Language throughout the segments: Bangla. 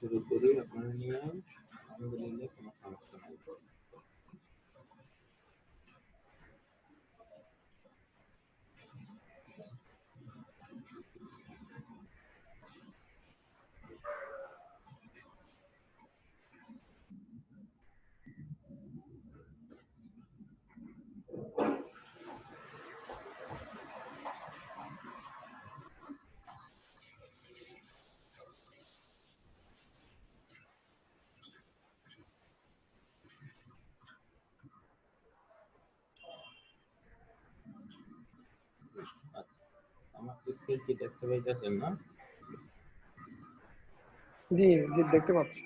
শুরু করি আপনারা নিয়ে। আলহামদুলিল্লাহ কোনো সমস্যা নাই। আমার স্ক্রিন কি দেখতে পাইতেছেন না? জি জি দেখতে পাচ্ছি।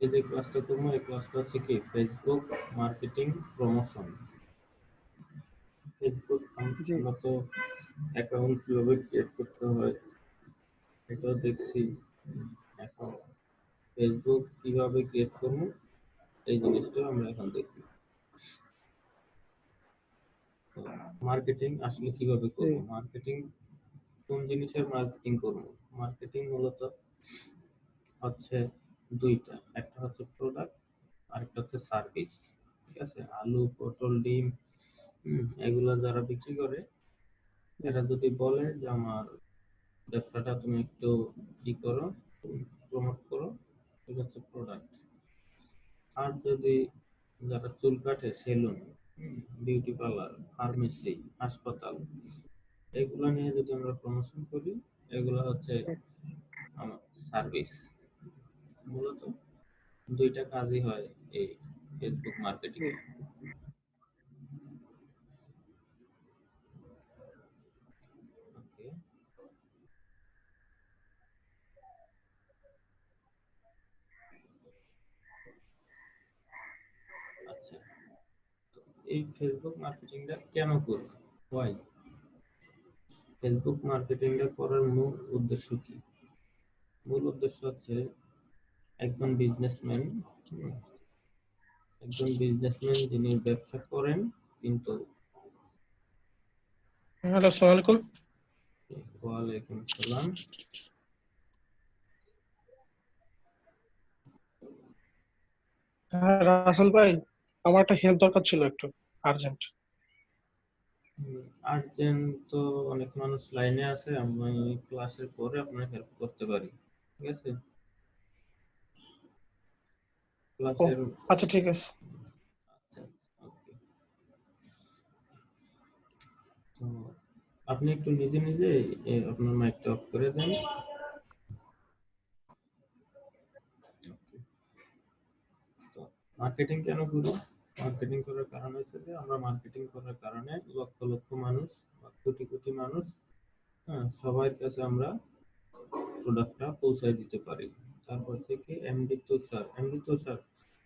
এই যে ক্লাসটা করবো, এই ক্লাসটা হচ্ছে কি ফেসবুক মার্কেটিং প্রমোশন। ফেসবুক আমরা তো অ্যাকাউন্ট কিভাবে ক্রিয়েট করতে হয় এটাও দেখছি। এখন ফেসবুক কিভাবে ক্রিয়েট করবো এই জিনিসটা আমরা এখন দেখি। মার্কেটিং আসলে কিভাবে করবো, মার্কেটিং কোন জিনিসের মার্কেটিং করবো? মার্কেটিং মূলত হচ্ছে দুইটা, একটা হচ্ছে প্রোডাক্ট আর একটা হচ্ছে সার্ভিস। ঠিক আছে, আলু পটল ডিম এগুলো যারা বিক্রি করে এরা যদি বলে যে আমার ব্যবসাটা তুমি একটু কি করো, প্রমোট করো, এটা হচ্ছে প্রোডাক্ট। আর যদি যারা চুল কাটে সেলুন, বিউটি পার্লার, ফার্মেসি, হাসপাতাল এগুলো নিয়ে যদি আমরা প্রমোশন করি এগুলো হচ্ছে আমার সার্ভিস। মূলত দুইটা কাজই হয় এই ফেসবুক মার্কেটিং এ। ওকে, আচ্ছা, তো এই ফেসবুক মার্কেটিংটা কেন করব, হোয়াই ফেসবুক মার্কেটিংটা করার মূল উদ্দেশ্য কি? মূল উদ্দেশ্য হচ্ছে একজন বিজনেসম্যান যিনি ব্যবসা করেন কিন্তু হ্যালো, আসসালামু আলাইকুম। ওয়ালাইকুম সালাম। হ্যাঁ রাসেল ভাই, আমার একটা হেল্প দরকার ছিল, একটু আর্জেন্ট। আর্জেন্ট তো অনেক মানুষ লাইনে আছে, আমি ক্লাসের পরে আপনাকে হেল্প করতে পারি। ঠিক আছে, ও ক্লাসের আচ্ছা, ঠিক আছে। আচ্ছা, ওকে। তো আপনি একটু নিজে নিজে আপনার মাইকটা অফ করে দেন। তো মার্কেটিং কেন করি? মার্কেটিং করার কারণ হচ্ছে যে আমরা মার্কেটিং করার কারণে লক্ষ লক্ষ মানুষ বা কোটি কোটি মানুষ, সবার কাছে আমরা প্রোডাক্টটা পৌঁছায় দিতে পারি। তারপর থেকে এমডি তুষার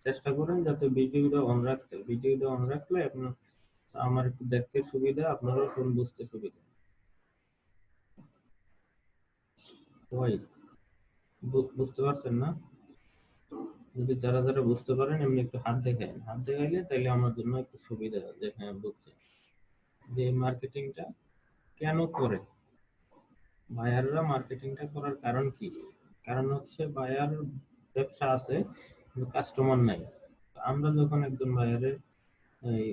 চেষ্টা করেন যাতে ভিডিওটা অন রাখতে। ভিডিওটা অন রাখলে আপনার আমার একটু দেখতে সুবিধা, আপনারও বুঝতে সুবিধা হয়। বুঝতে পারছেন না? যদি যারা যারা বুঝতে পারেন এমনি একটু হাত দেখায়, হাত দেখাইলে তাইলে আমার জন্য একটু সুবিধা, যে হ্যাঁ বুঝছে যে মার্কেটিংটা কেন করে। বায়াররা মার্কেটিংটা করার কারণ কি? কারণ হচ্ছে বায়ার ব্যবসা আছে কিন্তু কাস্টমার নাই। আমরা যখন একজন বায়ারের এই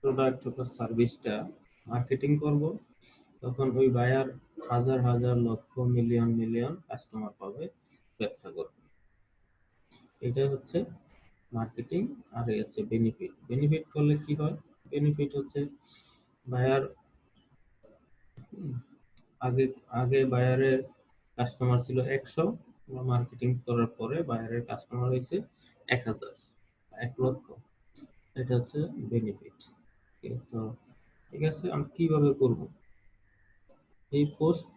প্রোডাক্ট অথবা সার্ভিসটা মার্কেটিং করব তখন ওই বায়ার হাজার হাজার লক্ষ মিলিয়ন মিলিয়ন কাস্টমার পাবে, ব্যবসা করবে। এটাই হচ্ছে মার্কেটিং। আর এই হচ্ছে বেনিফিট। বেনিফিট করলে কি হয়? বেনিফিট হচ্ছে বায়ার আগে আগে বায়ারের কাস্টমার ছিল 100, মার্কেটিং করার পরে বায়ারের কাস্টমার হয়েছে 1000, 1 লক্ষ। এটা হচ্ছে বেনিফিট। তো ঠিক আছে, আমি কিভাবে করব এই পোস্ট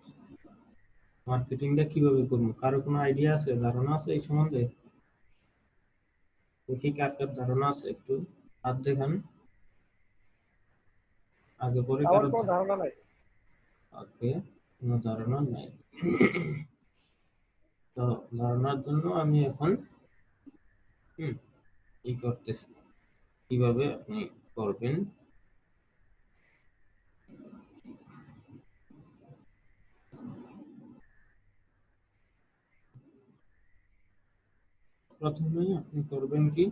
মার্কেটিংটা, কিভাবে করব? কারো কোনো আইডিয়া আছে, ধারণা আছে এই সম্বন্ধে? দেখি কার কার ধারণা আছে, একটু হাত দেখান। আগে পরে আমার কারো কোনো ধারণা নাই। ওকে, কোনো ধারণা নাই। তো ধারণার জন্য আমি এখন কি করতেছি, কিভাবে আপনি করবেন। প্রথমেই আপনি করবেন কি,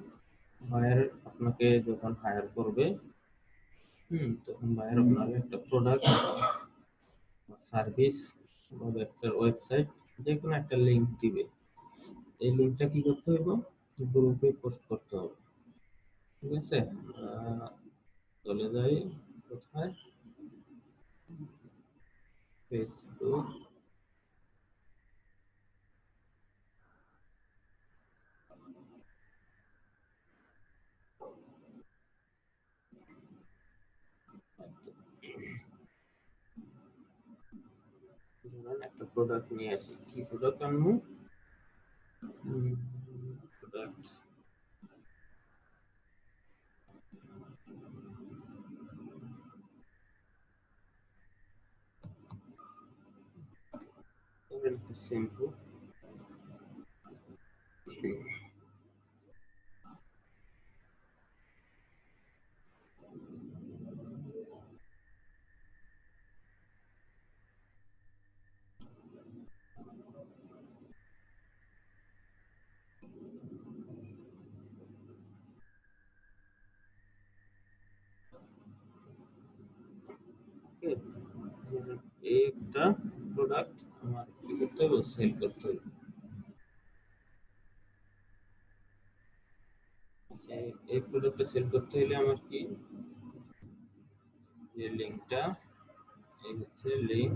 বায়ার আপনাকে যখন হায়ার করবে, তখন বায়ার আপনাকে একটা প্রোডাক্ট, সার্ভিস বা একটা ওয়েবসাইট, যে কোনো একটা লিংক দিবে। এই লিংকটা কি করতে হবে, গ্রুপে পোস্ট করতে হবে। ঠিক আছে, চলে যাই কোথায়, ফেসবুক। ধরেন একটা প্রোডাক্ট নিয়ে আসি, কি প্রোডাক্ট আনবো, প্রোডাক্ট, ধরেন একটা শ্যাম্পু। এই একটা প্রোডাক্ট আমার কি করতে হবে, সেল করতে হবে। এই প্রোডাক্টটা সেল করতে হলে আমার কি, যে লিংকটা, এই হচ্ছে লিংক,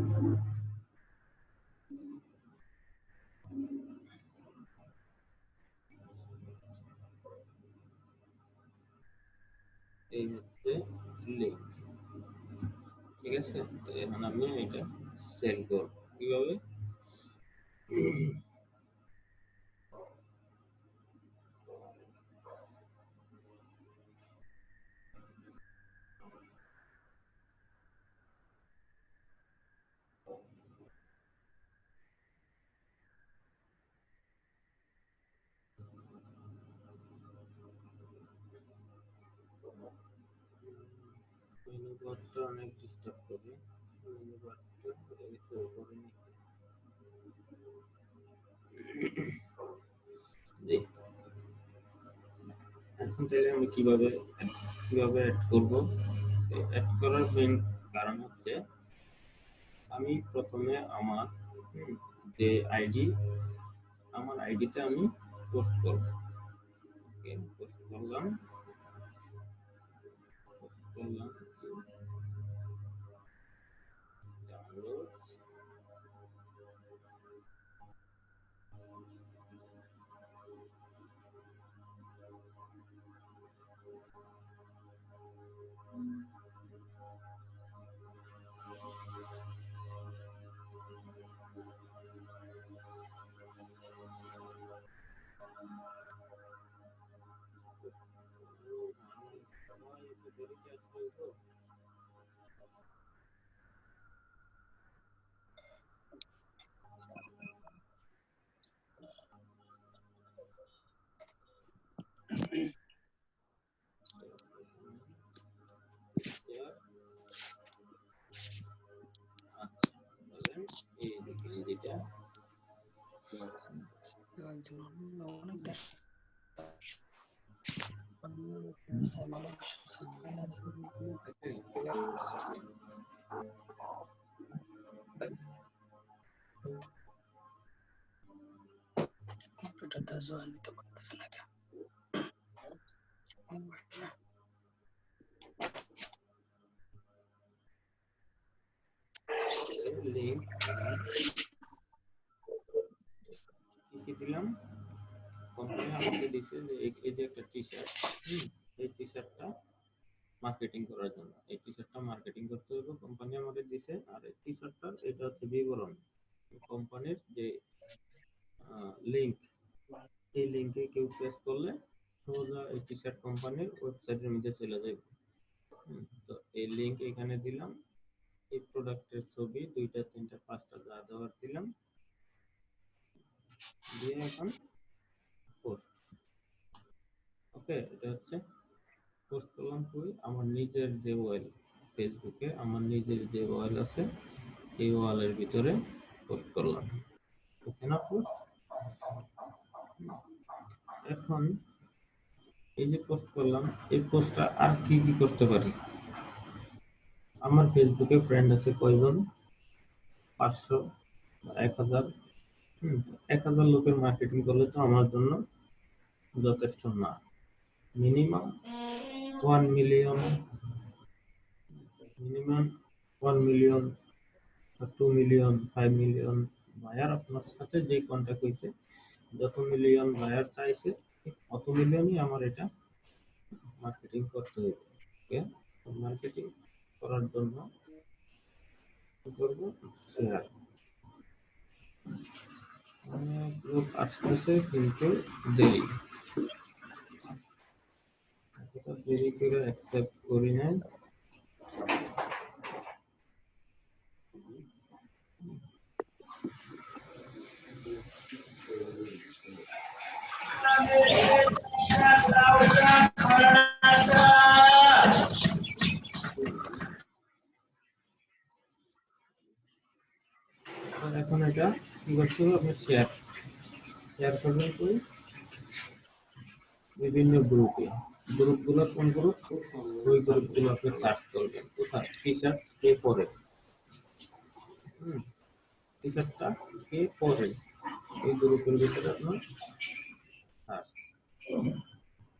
এই হচ্ছে লিংক। ঠিক আছে, তো এখন আমি এটা সেল করব কিভাবে, মেনু বারটা অনেক ডিস্টার্ব করে, মেনু বারটা শো করেনি। জি, এখন তাহলে আমি কিভাবে অ্যাড করব। অ্যাড করার মেইন কারণ হচ্ছে, আমি প্রথমে আমার যে আইডি, আমার আইডিটা আমি পোস্ট করব। ওকে, পোস্ট করলাম, ডাউনলোড, এই দেখেন যেটা লিংক, কি দিলাম, কোম্পানি আমাকে দিছে যে এই যে একটা টি শার্ট, এই টি শার্টটা মার্কেটিং করার জন্য, এই টি শার্টটা মার্কেটিং করতে হবে, কোম্পানি আমাদের দিছে। আর এই টি শার্টটার এটা হচ্ছে বিবরণ, কোম্পানির যে লিংক, এই লিংকে কেউ প্রেস করলে সোজা এই টি শার্ট কোম্পানির ওয়েবসাইটের মধ্যে চলে যাবে। তো এই লিংক এখানে দিলাম, এই প্রোডাক্টের ছবি 2টা 3টা 5টা যা দেওয়ার দিলাম, দিয়ে এখন পোস্ট। ওকে, এটা হচ্ছে পোস্ট করলাম কই, আমার নিজের যে ওয়েল, ফেসবুকে আমার নিজের যে ওয়েল আছে, এই ওয়ালের ভিতরে পোস্ট করলাম। হচ্ছে না পোস্ট, এখন এই যে পোস্ট করলাম, এই পোস্টটা আর কি কি করতে পারি? আমার ফেসবুকে ফ্রেন্ড আছে কয়জন? 500, 1000। 1000 লোকের মার্কেটিং করলে তো আমার জন্য যথেষ্ট না। Minimum 1 million, minimum 1 million, 2 million, 5 million buyer আপনার সাথে যে কন্ট্যাক্ট হয়েছে, যত মিলিয়ন বায়ার চাইছে অত মিলিয়নই আমার এটা মার্কেটিং করতে হবে। ওকে, মার্কেটিং করার জন্য কি করবো? শেয়ার। অনেক লোক আসতেছে কিন্তু দেরি, এতটা দেরি করে অ্যাকসেপ্ট করি নাই। আর এখন এটা কি করতে হবে? আপনি শেয়ার শেয়ার করবেন কই? বিভিন্ন গ্রুপে। গ্রুপগুলো কোন গ্রুপ? ওই গ্রুপগুলো আপনি সার্চ করবেন। কোথায়? টি শার্ট কে পরে? টি শার্টটা কে পরে? এই গ্রুপের ভিতরে আপনার সার্চ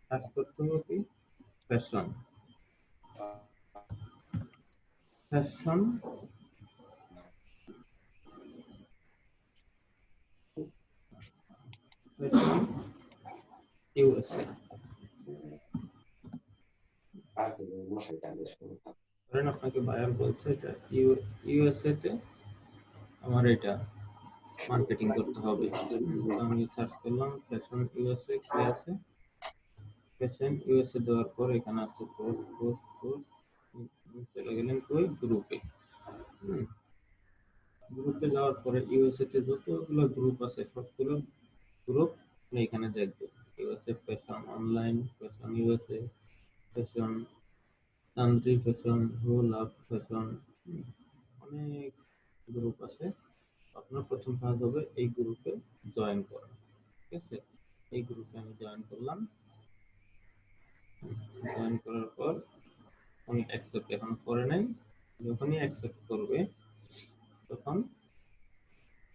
সার্চ করতে হবে কি? ফ্যাশন। Fashion, fashion USA. ধরেন আপনাকে বায়ার বলছে এটা ইউএসএ তে আমার এটা মার্কেটিং করতে হবে। তো আমি সার্চ করলাম ফ্যাশন ইউএসএ, কি আছে? ফ্যাশন ইউএসএ দেওয়ার পর এখানে আছে পোস্ট পোস্ট পোস্ট। চলে গেলেন কই? গ্রুপে। গ্রুপে যাওয়ার পরে ইউএসএ তে যতগুলো গ্রুপ আছে সবগুলো গ্রুপ আপনি এখানে দেখবেন। USA fashion online, fashion USA, fashion তান্ত্রিক, ফ্যাশন রোল আপ ফ্যাশন, অনেক গ্রুপ আছে। আপনার প্রথম কাজ হবে এই গ্রুপে জয়েন করা। ঠিক আছে, এই গ্রুপে আমি জয়েন করলাম। জয়েন করার পর আমি অ্যাকসেপ্ট এখন করে নাই। যখনই অ্যাকসেপ্ট করবে তখন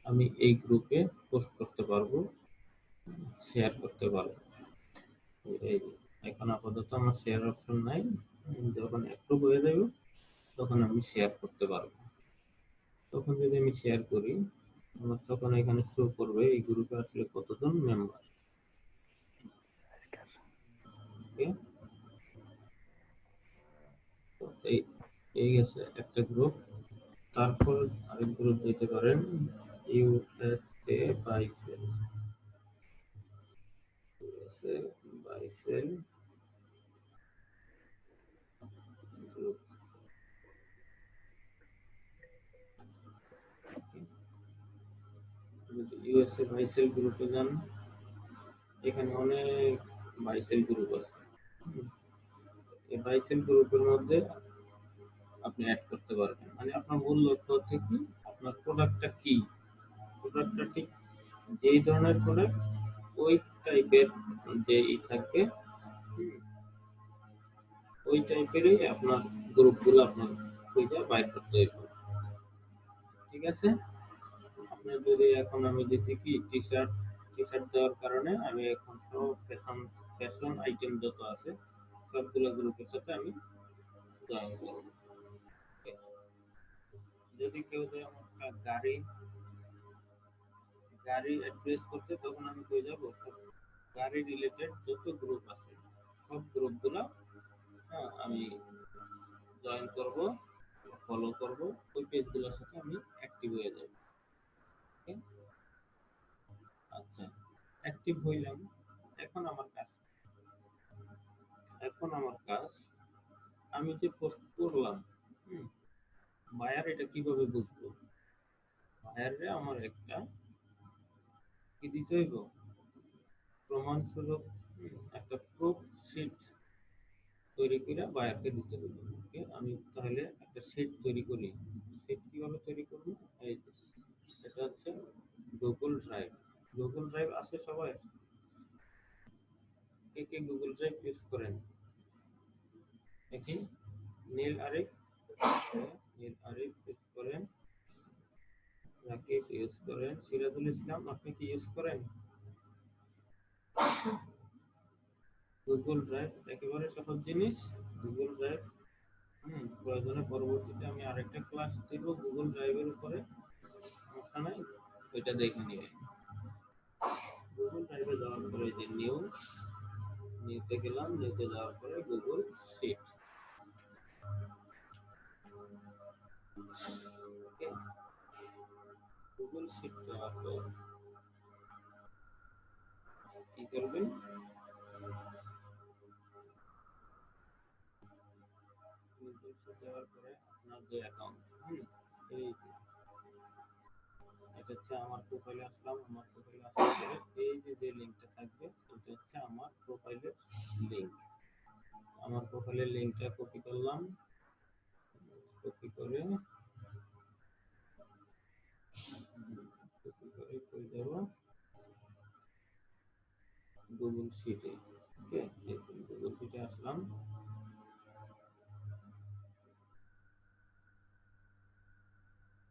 আমি এই গ্রুপে পোস্ট করতে পারবো, শেয়ার করতে পারবো। এই এখন আপাতত আমার শেয়ার অপশন নাই। যখন অ্যাপ্রুভ হয়ে যাবে তখন আমি শেয়ার করতে পারবো। তখন যদি আমি শেয়ার করি আমার তখন এখানে শো করবে এই গ্রুপে আসলে কতজন মেম্বার। এই এই গেছে একটা গ্রুপ। তারপর আরেক গ্রুপ দিতে পারেন ইউএসএ বাইসেল, ইউএসএ বাইসেল গ্রুপ। যদি ইউএসএ বাইসেল গ্রুপে যান এখানে অনেক বাইসেল গ্রুপ আছে। এই বাইসেল গ্রুপের মধ্যে আপনি অ্যাড করতে পারবেন। মানে আপনার মূল লক্ষ্য হচ্ছে কি আপনার প্রোডাক্টটা কি, প্রোডাক্টটা ঠিক যেই ধরনের প্রোডাক্ট ওই টাইপের যে থাকবে, ওই টাইপেরই আপনার গ্রুপগুলো আপনার খুঁজে বাইর করতে হবে। ঠিক আছে, আপনার যদি এখন আমি দিছি কি টি শার্ট, টি শার্ট দেওয়ার কারণে আমি এখন সব ফ্যাশন ফ্যাশন আইটেম যত আছে সবগুলো গ্রুপের সাথে আমি জয়েন করব। যদি কেউ যায় আমার গাড়ি গাড়ি অ্যাড্রেস করতে তখন আমি কই যাব? সব গাড়ি রিলেটেড যত গ্রুপ আছে সব গ্রুপগুলো আমি জয়েন করব, ফলো করব, ওই পেজগুলোর সাথে আমি অ্যাক্টিভ হয়ে যাব। ওকে, আচ্ছা, অ্যাক্টিভ হইলাম। এখন আমার কাজ, এখন আমার কাজ আমি যে পোস্ট করলাম, বায়ার এটা কিভাবে বুঝবো? বায়ারে আমার একটা কি দিতে হইব? প্রমাণস্বরূপ একটা প্রুফ শিট তৈরি করে বায়ারকে দিতে হবে। ওকে, আমি তাহলে একটা শিট তৈরি করি। শিট কিভাবে তৈরি করব? এই যে, এটা হচ্ছে গুগল ড্রাইভ। গুগল ড্রাইভ আছে সবাই? কে কে গুগল ড্রাইভ ইউজ করেন? দেখি, নীল আরিফ, নীল আরিফ ইউজ করেন, রাকিব ইউজ করেন, সিরাজুল ইসলাম আপনি কি ইউজ করেন? গুগল ড্রাইভ একেবারে সহজ জিনিস। গুগল ড্রাইভ প্রয়োজনে পরবর্তীতে আমি আরেকটা ক্লাস দিব গুগল ড্রাইভের উপরে, সমস্যা নাই, ওইটা দেখে নিবে। গুগল ড্রাইভে যাওয়ার পরে যে নিউতে গেলাম, নিউতে যাওয়ার পরে গুগল শিট, ওকে, গুগল শিট যাওয়ার পর কি করবেন? গুগল শিট যাওয়ার পরে আপনার যে অ্যাকাউন্ট, এই এটা হচ্ছে আমার প্রোফাইলে আসলাম, আমার প্রোফাইলে আসার পরে এই যে লিঙ্কটা থাকবে এটা হচ্ছে আমার প্রোফাইলের লিঙ্ক। আমার প্রোফাইলের লিঙ্কটা কপি করলাম, কপি করে কই যাব, গুগল শিটে, ওকে, গুগল শিটে আসলাম।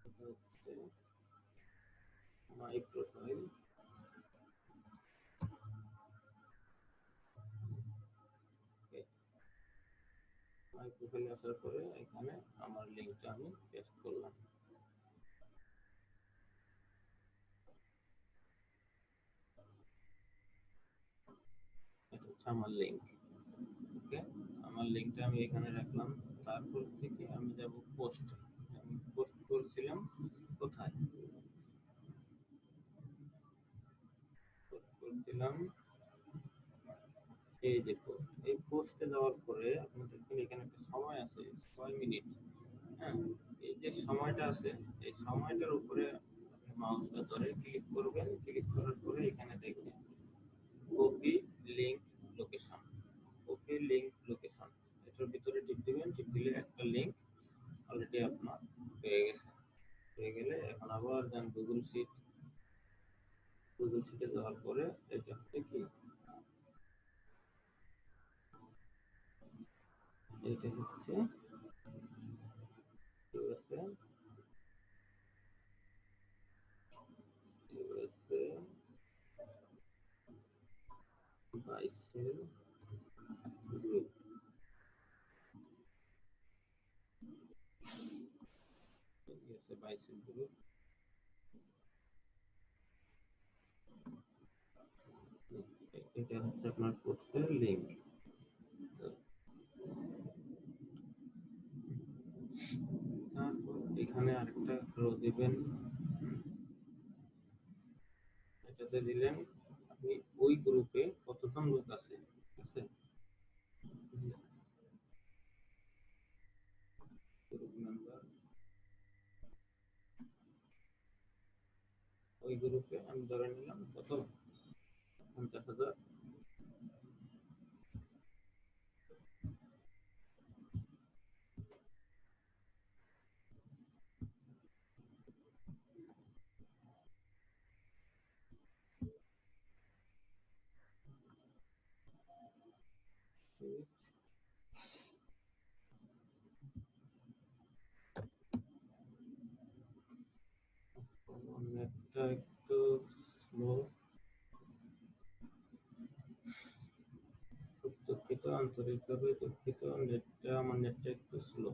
এটা হচ্ছে মাই প্রোফাইল, মাই প্রোফাইলে আসার পরে এখানে আমার লিঙ্কটা আমি পেস্ট করলাম। এটা হচ্ছে আমার লিঙ্ক, ওকে, আমার লিঙ্কটা আমি এখানে রাখলাম। তারপর থেকে আমি যাব পোস্ট, আমি পোস্ট করছিলাম কোথায়? পোস্ট করছিলাম এই যে পোস্ট, এই পোস্টে যাওয়ার পরে আপনি দেখবেন এখানে একটা সময় আছে 6 মিনিট। হ্যাঁ, এই যে সময়টা আছে এই সময়টার উপরে আপনি মাউসটা ধরে ক্লিক করবেন, ক্লিক করার পরে এখানে দেখবেন copy link location, copy link location, এটার ভিতরে টিপ দিবেন, টিপ দিলে একটা লিংক অলরেডি আপনার হয়ে গেছে। হয়ে গেলে এখন আবার যান গুগল শিট, গুগল শিটে যাওয়ার পরে এটা হচ্ছে কি, এটা হচ্ছে USA, USA বাইসেল group, USA বাইসেল group, এটা হচ্ছে আপনার পোস্টের লিংক। তারপর এখানে আরেকটা রো দিবেন, এটাতে দিলেন আপনি ওই গ্রুপে কতজন লোক আছে, ঠিক আছে, গ্রুপ মেম্বার, ওই গ্রুপে আমি ধরে নিলাম কত, 50,000। নেটটা একটু স্লো, খুব দুঃখিত, আন্তরিকভাবে দুঃখিত, নেটটা আমার নেটটা একটু স্লো।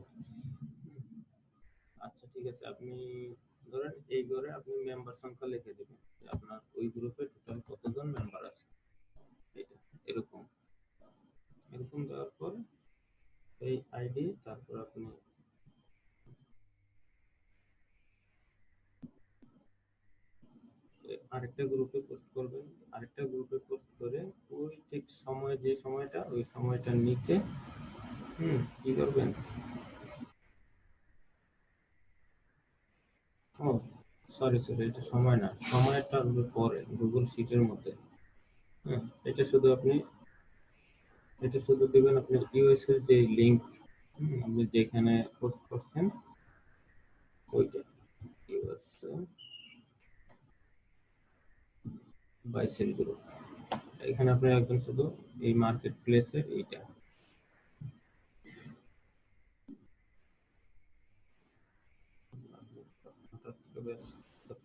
আচ্ছা ঠিক আছে, আপনি ধরেন এই ঘরে আপনি মেম্বার সংখ্যা লিখে দিবেন যে আপনার ওই গ্রুপে টোটাল কতজন মেম্বার আছে, এটা এরকম, এরকম দেওয়ার পর এই আইডি, তারপর আপনি আরেকটা গ্রুপে পোস্ট করবেন, আরেকটা গ্রুপে পোস্ট করে ওই ঠিক সময়, যে সময়টা ওই সময়টার নিচে কি করবেন, ও সরি সরি, এটা সময় না, সময়টা আসবে পরে গুগল শিটের মধ্যে। হ্যাঁ, এটা শুধু আপনি, এটা শুধু দিবেন আপনি ইউএস এর যে লিংক আপনি যেখানে পোস্ট করছেন ওইটা, ইউএস বাইসেল গ্রুপ, এখানে আপনি রাখবেন শুধু এই মার্কেট প্লেসের এইটা।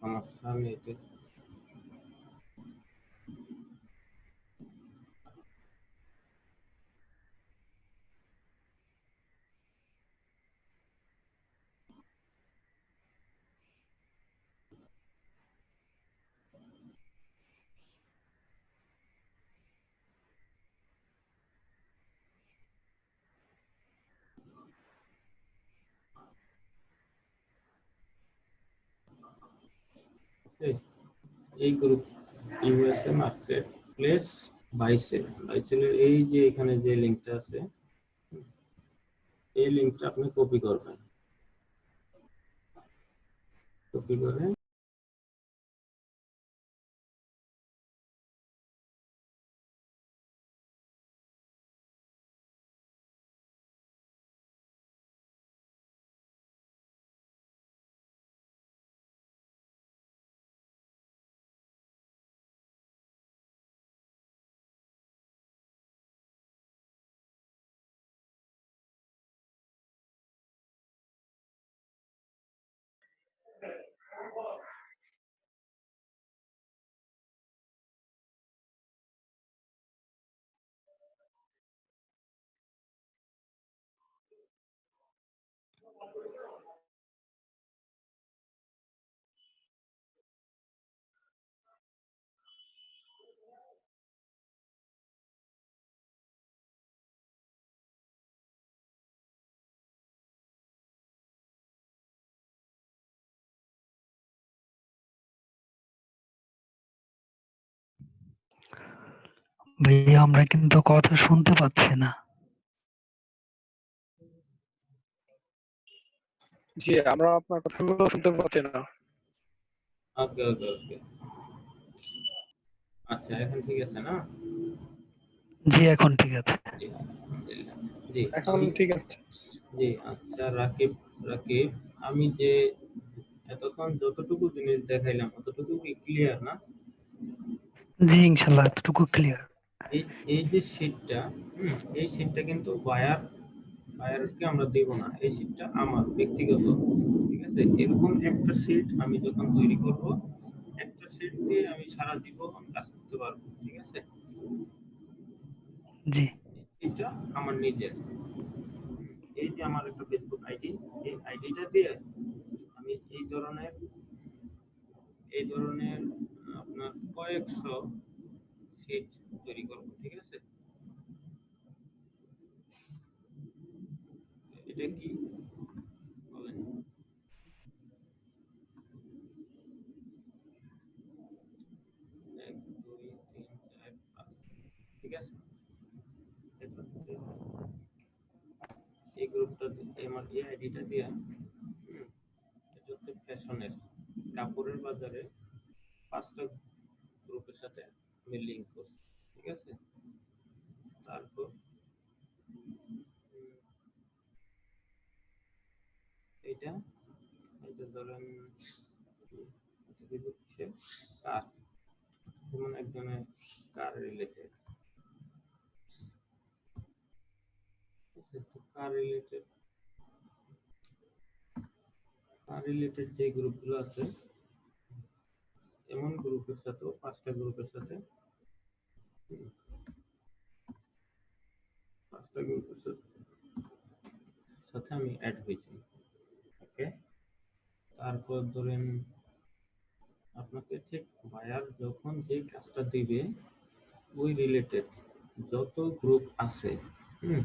সমস্যা আমি এটা এই গ্রুপ ইউএসএ মার্কেট প্লেস বাইসেলের এই যে এখানে যে লিঙ্কটা আছে, এই লিঙ্কটা আপনি কপি করবেন। কপি করে ভাইয়া আমরা কিন্তু কথা শুনতে পাচ্ছি না। জি, আমরা আপনার কথাগুলো শুনতে পাচ্ছি না। ওকে ওকে ওকে, আচ্ছা এখন ঠিক আছে না? জি এখন ঠিক আছে। জি আলহামদুলিল্লাহ। জি এখন আমি ঠিক আছে। জি আচ্ছা রাকিব, রাকিব আমি যে এতক্ষণ যতটুকু জিনিস দেখাইলাম অতটুকু কি ক্লিয়ার না? জি ইনশাল্লাহ এতটুকু ক্লিয়ার। এই এই যে শীটটা, এই শীটটা কিন্তু বায়ারকে আমরা দেব না, এই শীটটা আমার ব্যক্তিগত, ঠিক আছে? এরকম একটা শীট আমি যখন তৈরি করব, একটা শীট দিয়ে আমি সারা জীবন কাজ করতে পারবো, ঠিক আছে? জি এটা আমার নিজের, এই যে আমার একটা ফেসবুক আইডি, এই আইডিটা দিয়ে আমি এই ধরনের আপনার কয়েকশো শীট তৈরি করব, ঠিক আছে? এটা কি বলেন? 1 2 3 4 5, ঠিক আছে? এরপর এই গ্রুপটা আমার এই আইডিটা দিয়ে এটা হচ্ছে ফ্যাশনের কাপড়ের বাজারে 5টা গ্রুপের সাথে আমি লিংক করছি, ঠিক আছে? তারপর এইটা এটা ধরেন এটা হচ্ছে কার, যেমন একজনের কার রিলেটেড, কার রিলেটেড যে গ্রুপগুলো আছে, এমন গ্রুপের সাথেও 5টা গ্রুপের সাথে 5টা গ্রুপের সাথে আমি অ্যাড হয়েছি, ওকে? তারপর ধরেন আপনাকে ঠিক বায়ার যখন যে কাজটা দিবে ওই রিলেটেড যত গ্রুপ আছে, হুম,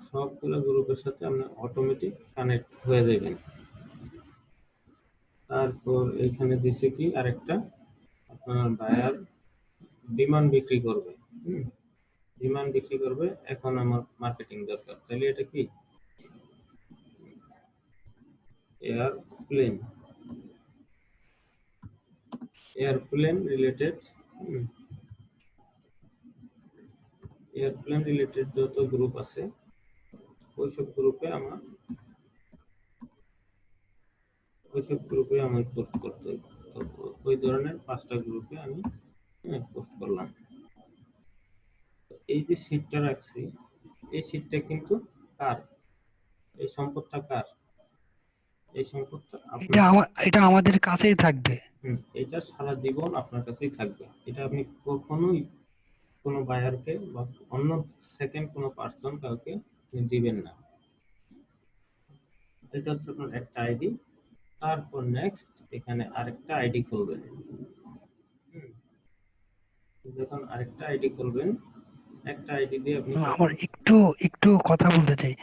সবগুলো গ্রুপের সাথে আপনি অটোমেটিক কানেক্ট হয়ে যাবেন। তারপর এইখানে দিছে কি আরেকটা, আপনার বায়ার ডিমান্ড বিক্রি করবে, ডিমান্ড বিক্রি করবে, এখন আমার মার্কেটিং দরকার, তাহলে এটা কি airplane, airplane related, airplane related যত গ্রুপ আছে ওইসব গ্রুপে আমার পোস্ট করতে হবে। তো ওই ধরনের 5টা গ্রুপে আমি পোস্ট করলাম। তো এই যে শীটটা রাখছি, এই শীটটা কিন্তু কার? এই সম্পদটা কার? এই সম্পদটা আপনার। এটা আমাদের কাছেই থাকবে। এটা সারা জীবন আপনার কাছেই থাকবে। এটা আপনি কখনোই কোনো বায়ারকে বা অন্য সেকেন্ড কোনো পার্সন কাউকে আপনি দিবেন না। এটা হচ্ছে আপনার একটা আইডি। তারপর নেক্সট এখানে আরেকটা আইডি খুলবেন। হুম, যখন আরেকটা আইডি খুলবেন, একটা আইডি দিয়ে আপনি আমার তখন একটু কথা বলতে চাই।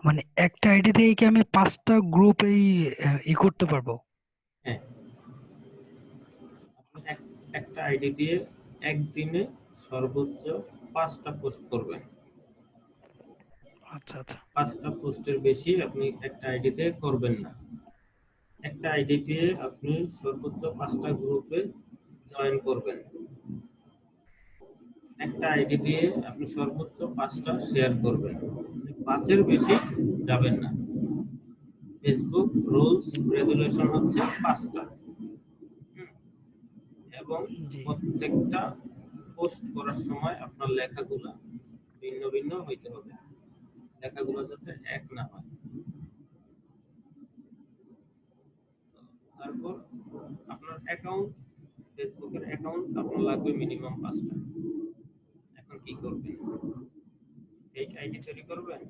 মানে একটা আইডি থেকে কি আমি 5টা গ্রুপ ই করতে পারবো? হ্যাঁ, আপনি একটা আইডি দিয়ে একদিনে সর্বোচ্চ 5টা পোস্ট করবেন। আচ্ছা আচ্ছা। 5টা পোস্টের বেশি আপনি একটা আইডিতে করবেন না। একটা আইডি দিয়ে আপনি সর্বোচ্চ 5টা গ্রুপে জয়েন করবেন। একটা আইডি দিয়ে আপনি সর্বোচ্চ 5টা শেয়ার করবেন। 5-এর বেশি যাবেন না। ফেসবুক রুলস রেগুলেশন হচ্ছে 5টা। এবং জি প্রত্যেকটা পোস্ট করার সময় আপনার লেখাগুলো ভিন্ন ভিন্ন হইতে হবে। লেখাগুলো যাতে এক না হয়। তারপর আপনার অ্যাকাউন্ট, ফেসবুকের অ্যাকাউন্ট আপনার লাগবে মিনিমাম 5টা। এখন কি করবেন? ফেক আইডি তৈরি করবেন?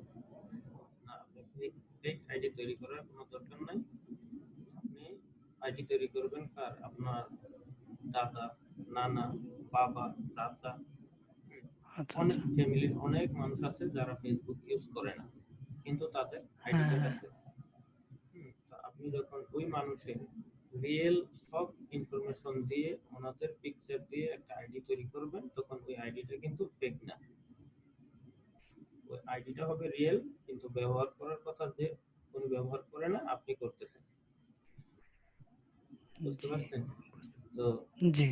না, আপনি ফেক আইডি তৈরি করার কোনো দরকার নাই। আপনি আইডি তৈরি করবেন কার? আপনার দাদা, নানা, বাবা, চাচা। আচ্ছা অনেক আচ্ছা। ফ্যামিলির অনেক মানুষ আছে যারা ফেসবুক ইউজ করে না, কিন্তু তাদের হ্যাঁ আইডিটা হ্যাঁ। আছে। তো আপনি যখন ওই মানুষের রিয়েল সব ইনফরমেশন দিয়ে, ওনাদের পিকচার দিয়ে একটা আইডি তৈরি করবেন, তখন ওই আইডিটা কিন্তু ফেক না। ওই আইডিটা হবে রিয়েল, কিন্তু ব্যবহার করার কথা যে উনি ব্যবহার করে না, আপনি করতেছেন। বুঝতে জি পারছেন? তো জি।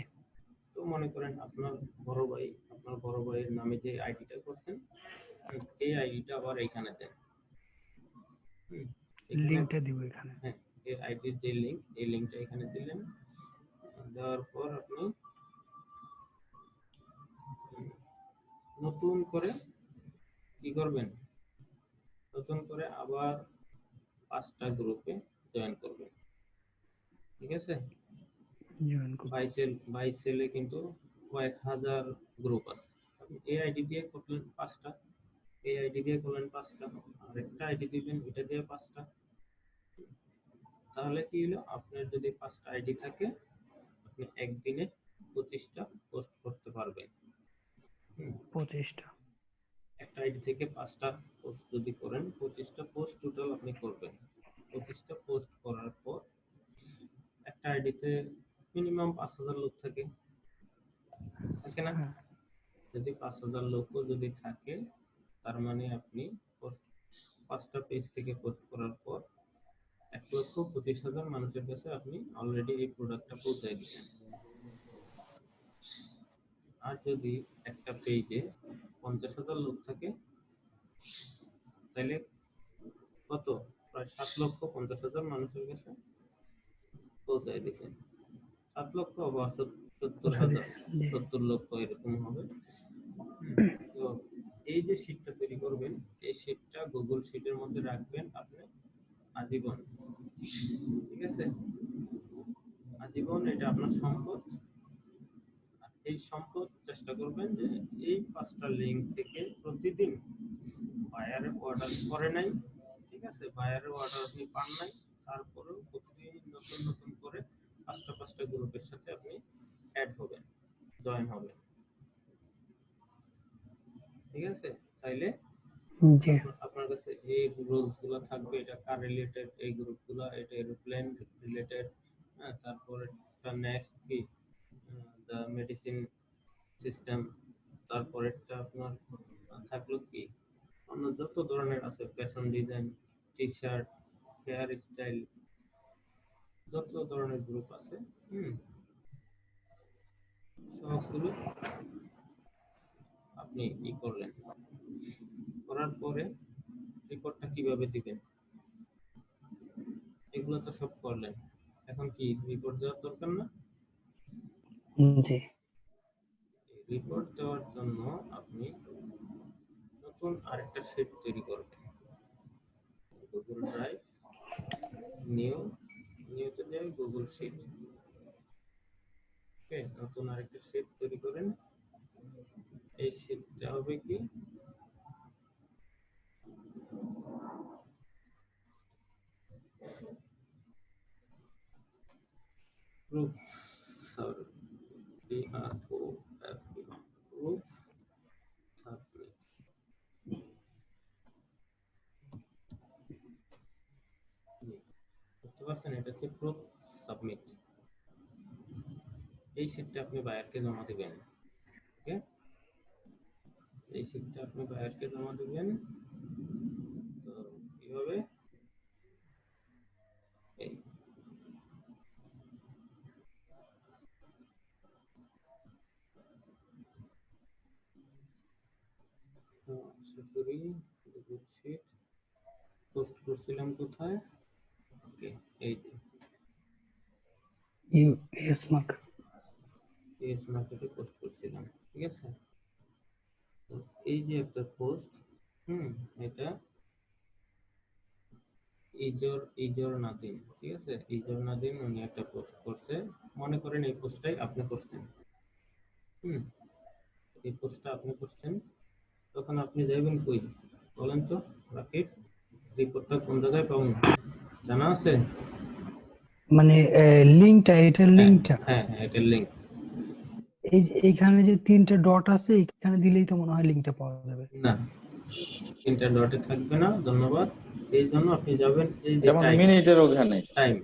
তো মনে করেন আপনার বড় ভাইয়ের নামে যে আইডিটা করছেন, এই আইডিটা আবার এখানে দেন। হুম, এখানে লিঙ্কটা দিব এখানে। হ্যাঁ, এর আইডির যে লিঙ্ক, এই লিঙ্কটা এখানে দিলেন। দেওয়ার পর আপনি নতুন করে কি করবেন? নতুন করে আবার 5টা গ্রুপে জয়েন করবেন। ঠিক আছে? জয়েন করব। বাইশ সেলে কিন্তু কয়েক হাজার গ্রুপ আছে। আপনি এই আইডি দিয়ে করলেন 5টা, এই আইডি দিয়ে করলেন 5টা, আর একটা আইডি দিবেন এটা দিয়ে 5টা। তাহলে কি হলো? আপনার যদি 5টা আইডি থাকে, আপনি একদিনে 25টা পোস্ট করতে পারবেন। হুম, 25টা। একটা আইডি থেকে 5টা পোস্ট যদি করেন, 25টা পোস্ট টোটাল আপনি করবেন। 25টা পোস্ট করার পর একটা আইডিতে মিনিমাম 5,000 লোক থাকে, থাকে না? হ্যাঁ। যদি 5,000 লোকও যদি থাকে, তার মানে আপনি পোস্ট 5টা পেজ থেকে পোস্ট করার পর 1,25,000 মানুষের কাছে আপনি অলরেডি এই প্রোডাক্টটা পৌঁছায় দিচ্ছেন। আর যদি একটা পেজে 50,000 লোক থাকে, তাহলে কত? প্রায় 7,50,000 মানুষের কাছে পৌঁছায় দিচ্ছেন। 7 লক্ষ বা 70,000, জি 70 লক্ষ এরকম হবে। তো এই যে শীটটা তৈরি করবেন, এই শীটটা গুগল শীটের মধ্যে রাখবেন আপনি আজীবন। ঠিক আছে? আজীবন এটা আপনার সম্পদ। আর এই সম্পদ চেষ্টা করবেন যে এই 5টা লিঙ্ক থেকে প্রতিদিন বায়ারে অর্ডার করে নাই, ঠিক আছে, বায়ারে অর্ডার আপনি পান নাই, তারপরেও প্রতিদিন নতুন নতুন করে 5টা গ্রুপের সাথে আপনি অ্যাড হবেন, জয়েন হবেন। ঠিক আছে? তাইলে জি। আপনার কাছে এই রুলস গুলো থাকবে। এটা কার রিলেটেড, এই গ্রুপগুলো, এটা এরোপ্লেন রিলেটেড। তারপরে নেক্সট কি, দ্য মেডিসিন সিস্টেম। তারপরেরটা আপনার থাকলো কি, অন্য যত ধরনের আছে, fashion design, T shirt, hair style, যত ধরনের গ্রুপ আছে, সবগুলো আপনি করলেন। করার পরে রিপোর্টটা কিভাবে দিবেন? এগুলো তো সব করলেন। এখন কি রিপোর্ট দেওয়ার দরকার না? জি। রিপোর্ট দেওয়ার জন্য আপনি নতুন আরেকটা শীট তৈরি করবেন। গুগল ড্রাইভ, নিউতে যাই, গুগল শীট। ওকে, নতুন আরেকটা শীট তৈরি করেন। এই শীটটা হবে কি, প্রুফ সাবমিট, প্রুফ সাবমিট। বুঝতে পারছেন, এটা হচ্ছে প্রুফ সাবমিট। এই শীটটা আপনি বায়ারকে জমা দিবেন। ওকে, এই শীটটা আপনি বায়ারকে জমা দিবেন। তো কিভাবে, এই আশা করি গুগল শীট পোস্ট করছিলাম কোথায়। ওকে, এই যে ইউএস মার্কেট। এস মার্কেটে পোস্ট করছিলাম, ঠিক আছে। তো এই যে একটা পোস্ট, এটা ইজর নাদিম, ঠিক আছে, ইজর নাদিম উনি একটা পোস্ট করছে। মনে করেন এই পোস্টটাই আপনি করছেন। এই পোস্টটা আপনি করছেন, তখন আপনি যাইবেন কই বলেন তো রাকিব? রিপোর্টটা কোন জায়গায় পাবেন জানা আছে? মানে লিঙ্কটা, এটার হ্যাঁ লিঙ্কটা হ্যাঁ হ্যাঁ, এটার লিঙ্ক। এইখানে যে 3টে ডট আছে, এখানে দিলেই তো মনে হয় লিঙ্কটা পাওয়া যাবে। না, তিনটা ডটে থাকবে না, ধন্যবাদ। এই জন্য আপনি যাবেন এই যে যেমন টাইম, মিনিটের ওখানে। টাইম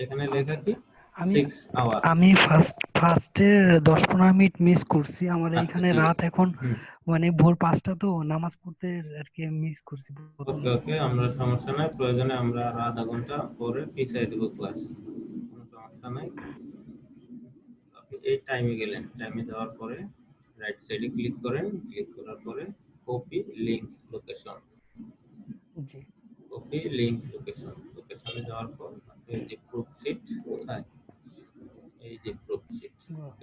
এখানে লেখা আচ্ছা কি আচ্ছা, আমি 6 আওয়ার। আমি ফার্স্টের 10-15 মিনিট মিস করছি। আমার আচ্ছা এইখানে ঠিক রাত আছে। এখন, মানে ভোর 5টা, তো নামাজ পড়তে আর কি মিস করছি প্রথম। ওকে ওকে, আমরা সমস্যা নাই, প্রয়োজনে আমরা আর আধা ঘন্টা পরে পিছিয়ে দেব ক্লাস, কোনো সমস্যা নাই। আপনি এই টাইমে গেলেন, টাইমে যাওয়ার পরে রাইট সাইডে ক্লিক করেন, ক্লিক করার পরে কপি লিংক লোকেশন, জি কপি লিংক লোকেশন, লোকেশনে যাওয়ার পর আপনি এই যে প্রুফ শিট কোথায়, এই যে প্রুফ শিট,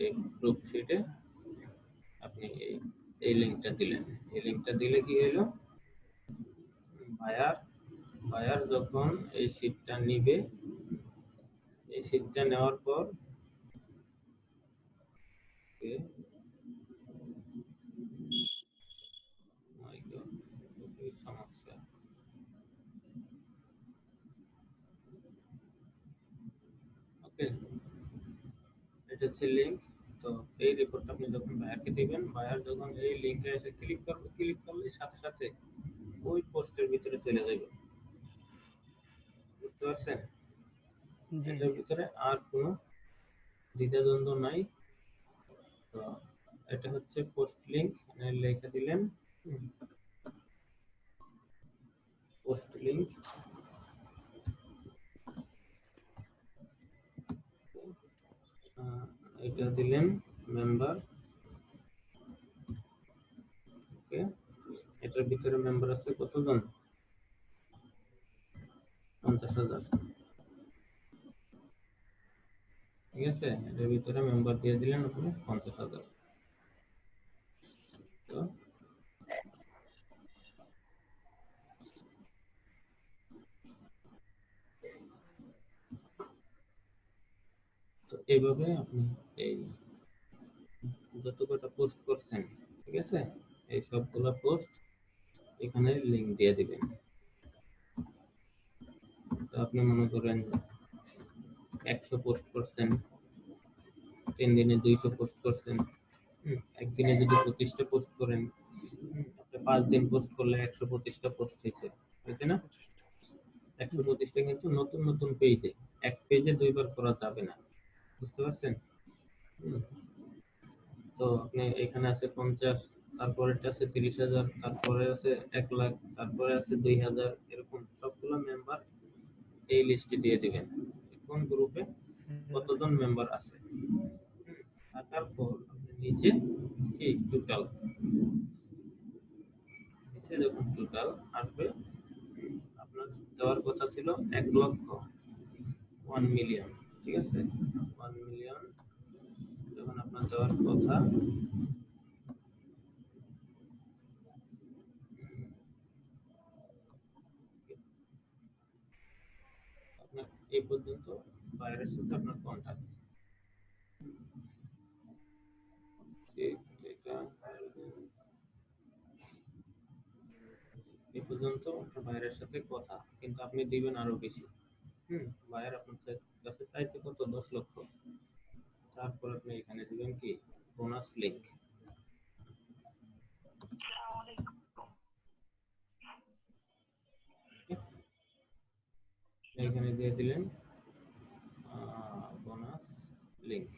এই প্রুফ শিটে আপনি এই লিংকটা দিলেন। এই লিংকটা দিলে কি হলো, বায়ার বায়ার যখন এই শিটটা নিবে, এই শিটটা নেওয়ার পর my God, খুবই সমস্যা। ওকে, এটা হচ্ছে লিংক। তো এই রিপোর্টটা আপনি যখন বায়ারকে দিবেন, বায়ার যখন এই লিংকে এসে ক্লিক করবে, ক্লিক করলে সাথে সাথে ওই পোস্টের ভিতরে চলে যাবে। বুঝতে পারছেন? জি এটার জি ভিতরে আর কোনো দ্বিধাদ্বন্দ্ব নাই। তো এটা হচ্ছে পোস্ট লিংক, লেখা দিলেন পোস্ট লিংক। এটা দিলেন মেম্বার। ওকে, এটার ভিতরে মেম্বার আছে কতজন? 50,000, ঠিক আছে। এটার ভিতরে মেম্বার দিয়ে দিলেন আপনি 50,000। তো তো এইভাবে আপনি এই যত কটা পোস্ট করছেন, ঠিক আছে, এই সবগুলা পোস্ট এখানে লিংক দিয়ে দিবেন। তো আপনি মনে করেন 100 পোস্ট করছেন, 3 দিনে 200 পোস্ট করছেন, একদিনে যদি 25টা পোস্ট করেন, আপনি 5 দিন পোস্ট করলে 125টা পোস্ট হয়েছে না? 125টা কিন্তু নতুন নতুন পেজে, এক পেজে দুইবার করা যাবে না, বুঝতে পারছেন? হুম, তো আপনি এখানে আছে 50, তারপরেরটা আছে 30,000, তারপরে আছে 1 লাখ, তারপরে আছে 2,000, এরকম সবগুলো মেম্বার এই লিস্টে দিয়ে দিবেন কোন গ্রুপে কতজন মেম্বার আছে। থাকার পর আপনি নিচে কি টোটাল, নিচে যখন টোটাল আসবে, আপনার দেওয়ার কথা ছিল 1 লক্ষ, 1 মিলিয়ন, ঠিক আছে, 1 মিলিয়ন যখন আপনি আপনার দেওয়ার কথা আপনার এই পর্যন্ত বাইরের সাথে আপনার কন্টাক্ট এই পর্যন্ত আপনার বাইরের সাথে কথা, কিন্তু আপনি দিবেন আরো বেশি। বাইরে আপনার কাছে চাইছে কত? 10 লক্ষ। তারপর আপনি এখানে দিবেন কি বোনাস লিংক। এখানে দিয়ে দিলেন বোনাস লিংক।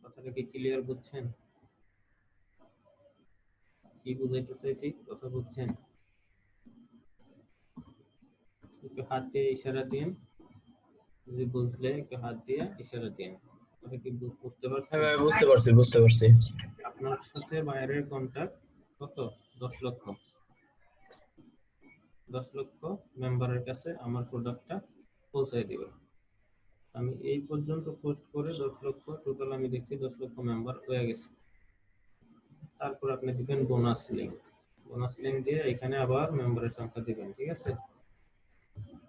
কথাটা কি ক্লিয়ার বুঝছেন? কি বুঝাইতে চাইছি? কথা বুঝছেন? একটু হাত দিয়ে ইশারা দিন, যদি বুঝলে একটু হাত দিয়ে ইশারা দিন। কথা কি বুঝতে পারছেন? হ্যাঁ ভাই, বুঝতে পারছি। আপনার সাথে বাইরের কন্টাক্ট কত? 10 লক্ষ। 10 লক্ষ মেম্বারের কাছে আমার প্রোডাক্টটা পৌঁছায় দিবে। আমি এই পর্যন্ত পোস্ট করে 10 লক্ষ টোটাল আমি দেখছি 10 লক্ষ মেম্বার হয়ে গেছে। তারপর আপনি দিবেন বোনাস লিংক। বোনাস লিংক দিয়ে এখানে আবার মেম্বারের সংখ্যা দিবেন, ঠিক আছে?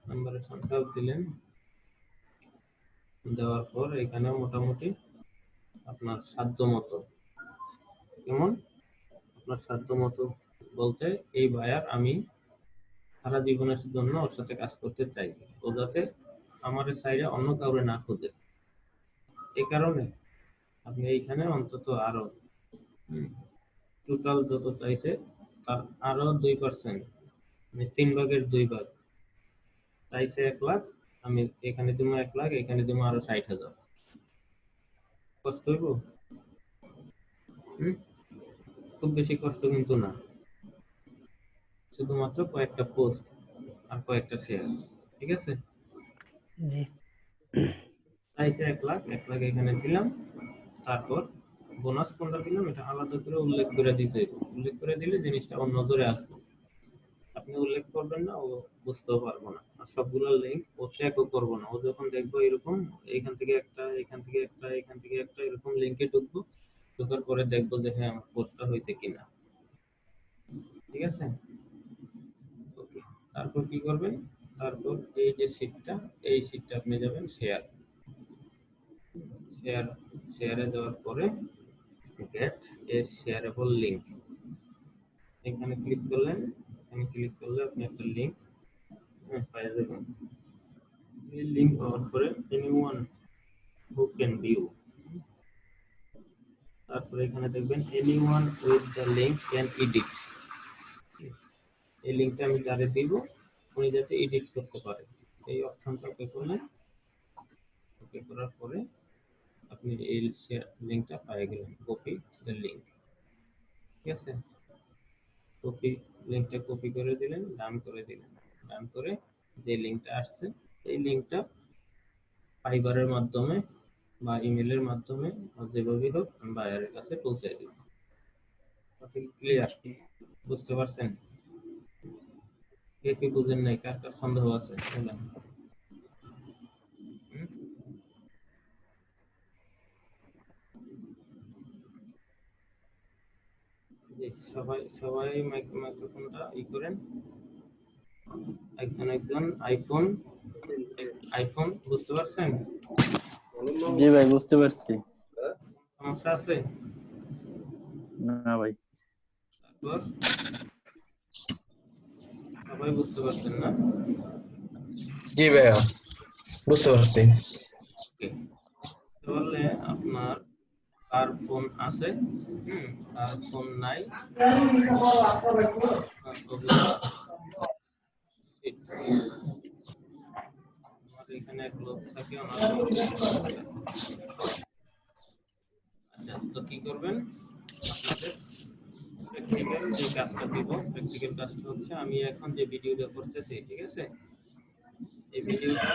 মেম্বারের সংখ্যা দিলেন, দেওয়ার পর এখানে মোটামুটি আপনার সাধ্য মতো, কেমন আপনার সাধ্য মতো বলতে এই বায়ার আমি সারা জীবনের জন্য ওর সাথে কাজ করতে চাই, ও যাতে আমার সাইডে অন্য কাউরে না খোঁজে। এই কারণে আপনি এইখানে অন্তত আরো টোটাল যত চাইছে তার আরো 2%, মানে 3 ভাগের 2 ভাগ চাইছে 1 লাখ, আমি এখানে দিব 1 লাখ, এখানে দিব আরো 60,000। কষ্ট হইব? খুব বেশি কষ্ট কিন্তু না, শুধুমাত্র কয়েকটা পোস্ট আর কয়েকটা শেয়ার, ঠিক আছে? জি। চাইছে 1 লাখ, 1 লাখ এখানে দিলাম। তারপর বোনাস কোনটা দিলাম এটা আলাদা করে উল্লেখ করে দিতে হবে। উল্লেখ করে দিলে জিনিসটা ওর নজরে আসবে। আপনি উল্লেখ করবেন না, ও বুঝতেও পারবো না, আর সবগুলো লিংক ও চেকও করবো না। ও যখন দেখবো এরকম এখান থেকে একটা, এখান থেকে একটা, এখান থেকে একটা, এরকম লিংকে ঢুকবো, ঢোকার পরে দেখবো যে হ্যাঁ আমার পোস্টটা হয়েছে কিনা, ঠিক আছে? ওকে, তারপর কি করবেন? তারপর এই যে শীটটা, এই শীটটা আপনি যাবেন শেয়ার, শেয়ারে যাওয়ার পরে গেট এ শেয়ারেবল লিংক, এখানে ক্লিক করলেন। এখানে ক্লিক করলে আপনি একটা লিংক পেয়ে যাবেন। এই লিংক পাওয়ার পরে এনিওয়ান হু ক্যান ভিউ, তারপরে এখানে দেখবেন anyone with the link can edit. এই লিংকটা আমি যারে দিব উনি যাতে এডিট করতে পারে, এই অপশনটা ওকে করলেন। ওকে করার পরে আপনি এই লিংকটা পেয়ে গেলেন, কপি দ্য লিংক, ঠিক আছে? কপি লিংকটা কপি করে দিলেন, ডান করে দিলেন। ডান করে যে লিংকটা আসছে এই লিংকটা ফাইবারের মাধ্যমে বা ইমেলের মাধ্যমে যেভাবেই হোক বায়ারের কাছে পৌঁছে দিব। ক্লিয়ার? বুঝতে পারছেন? কে কি বুঝেন নাই? কার কার সন্দেহ আছে বলেন। জি, সবাই মাইক্রোফোনটা করেন। একজন আইফোন বুঝতে পারছেন? জি ভাই, বুঝতে পারছি। সমস্যা আছে? না ভাই। তারপর সবাই বুঝতে পারছেন না? জি ভাইয়া, বুঝতে পারছি। তাহলে আপনার কার ফোন আছে, কার ফোন নাই, এখানে এক লোক থাকে, আচ্ছা তো কি করবেন? আপনাদের প্র্যাকটিক্যাল যে কাজটা দিব, প্র্যাকটিক্যাল কাজটা হচ্ছে আমি এখন যে ভিডিওটা করতেছি, ঠিক আছে? এই ভিডিওটা